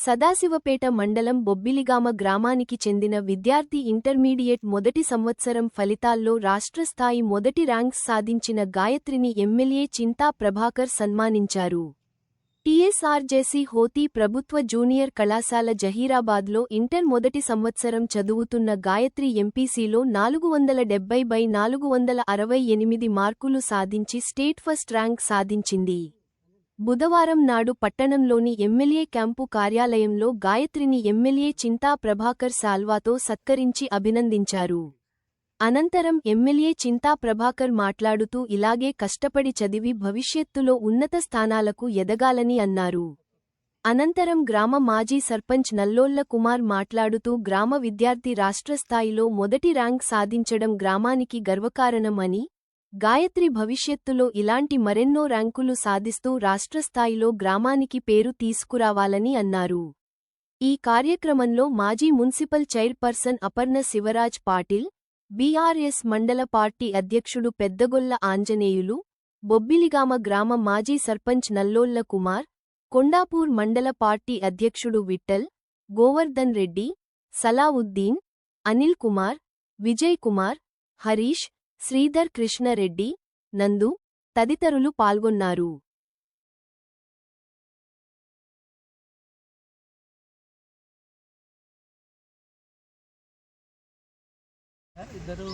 సదాశివపేట మండలం బొబ్బిలిగామ గ్రామానికి చెందిన విద్యార్థి ఇంటర్మీడియట్ మొదటి సంవత్సరం ఫలితాల్లో రాష్ట్రస్థాయి మొదటి ర్యాంక్స్ సాధించిన గాయత్రిని ఎమ్మెల్యే చింతా ప్రభాకర్ సన్మానించారు. టీఎస్ఆర్జేసీ హోతీ ప్రభుత్వ జూనియర్ కళాశాల జహీరాబాద్లో ఇంటర్ మొదటి సంవత్సరం చదువుతున్న గాయత్రి ఎంపీసీలో 470/468 మార్కులు సాధించి స్టేట్ ఫస్ట్ ర్యాంక్ సాధించింది. బుధవారం నాడు పట్టణంలోని ఎమ్మెల్యే క్యాంపు కార్యాలయంలో గాయత్రిని ఎమ్మెల్యే చింతా ప్రభాకర్ శాల్వాతో సత్కరించి అభినందించారు. అనంతరం ఎమ్మెల్యే చింతా ప్రభాకర్ మాట్లాడుతూ ఇలాగే కష్టపడి చదివి భవిష్యత్తులో ఉన్నత స్థానాలకు ఎదగాలని అన్నారు. అనంతరం గ్రామ మాజీ సర్పంచ్ నల్లోళ్ల కుమార్ మాట్లాడుతూ గ్రామ విద్యార్థి రాష్ట్రస్థాయిలో మొదటి ర్యాంక్ సాధించడం గ్రామానికి గర్వకారణం అని, గాయత్రి భవిష్యత్తులో ఇలాంటి మరెన్నో ర్యాంకులు సాధిస్తూ రాష్ట్రస్థాయిలో గ్రామానికి పేరు తీసుకురావాలని అన్నారు. ఈ కార్యక్రమంలో మాజీ municipal chairperson Aparna Shivraj Patil, BRS మండల పార్టీ అధ్యక్షుడు పెద్దగొల్ల ఆంజనేయులు, బొబ్బిలిగామ గ్రామ మాజీ సర్పంచ్ నల్లోళ్ల కుమార్, కొండాపూర్ మండల పార్టీ అధ్యక్షుడు విఠల్, గోవర్ధన్ రెడ్డి, సలావుద్దీన్, అనిల్ కుమార్, విజయ్ కుమార్, హరీష్, శ్రీధర్ కృష్ణరెడ్డి, నందు తదితరులు పాల్గొన్నారు. ఇద్దరు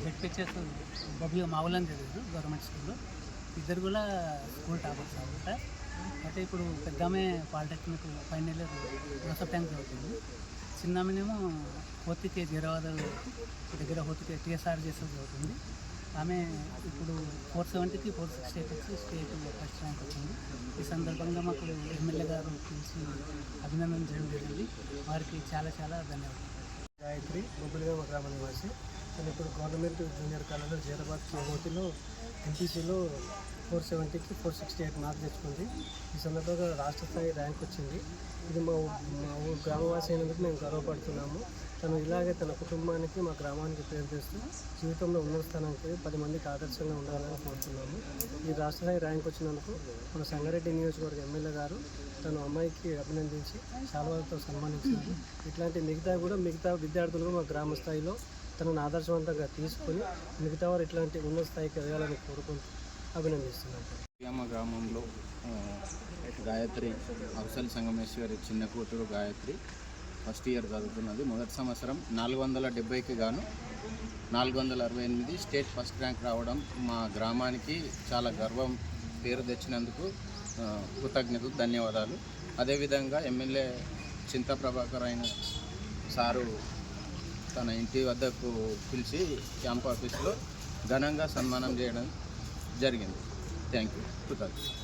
జెడ్పీహెచ్ఎస్ బొబ్బిలి మావులని చదివారు గవర్నమెంట్ స్కూల్లో. ఇద్దరు కూడా స్కూల్ టాపర్స్ అనమాట. అయితే ఇప్పుడు పెద్దామే పాలిటెక్నిక్ ఫైనల్ ఇయర్ జోసఫ్ ట్యాంక్ చదువుతుంది. చిన్నామనేమో హోతికే జీరాబాద్ దగ్గర హోతికే టీఎస్ఆర్జేసీ చదువుతుంది. ఆమె ఇప్పుడు 470కి 468 వచ్చి స్టేట్ ఫస్ట్ ర్యాంక్ వచ్చింది. ఈ సందర్భంగా మాకు ఎమ్మెల్యే గారు పిలిచి అభినందించడం జరిగింది. వారికి చాలా చాలా ధన్యవాదాలు. గాయత్రి బొబ్బిలిగామ గ్రామ నివాసి. నేను ఇప్పుడు గవర్నమెంట్ జూనియర్ కాలేజ్లో జీరాబాద్ హోతిలో ఎంపీసీలో 470కి 468 మార్క్స్ తెచ్చుకుంది. ఈ సందర్భంగా రాష్ట్ర స్థాయి ర్యాంక్ వచ్చింది. ఇది మా ఊరు గ్రామవాసి అయినందుకు మేము గర్వపడుతున్నాము. తను ఇలాగే తన కుటుంబానికి మా గ్రామానికి పేరు తెస్తూ జీవితంలో ఉన్నత స్థానానికి 10 మందికి ఆదర్శంగా ఉండాలని కోరుతున్నాము. ఈ రాష్ట్ర స్థాయి ర్యాంక్ వచ్చినందుకు మన సంగారెడ్డి నియోజకవర్గ ఎమ్మెల్యే గారు తను అమ్మాయికి అభినందించి శాలువాలతో సన్మానించారు. ఇట్లాంటి మిగతా విద్యార్థులు మా గ్రామ స్థాయిలో తనను ఆదర్శవంతంగా తీసుకొని మిగతా వారు ఇట్లాంటి ఉన్నత స్థాయికి ఎదగాలని కోరుకుంటూ అభినందిస్తున్నాను. గ్రామంలో గాయత్రి అవసల్ సంగమేశ్వరి చిన్న కూతురు గాయత్రి ఫస్ట్ ఇయర్ చదువుతున్నది. మొదటి సంవత్సరం 470కి గాను 468 స్టేట్ ఫస్ట్ ర్యాంక్ రావడం మా గ్రామానికి చాలా గర్వం, పేరు తెచ్చినందుకు కృతజ్ఞతలు, ధన్యవాదాలు. అదేవిధంగా ఎమ్మెల్యే చింతా ప్రభాకర్ అయిన సారు తన ఇంటి వద్దకు పిలిచి క్యాంప్ ఆఫీస్లో ఘనంగా సన్మానం చేయడం జరిగింది. Thank you. కృతజ్ఞతలు.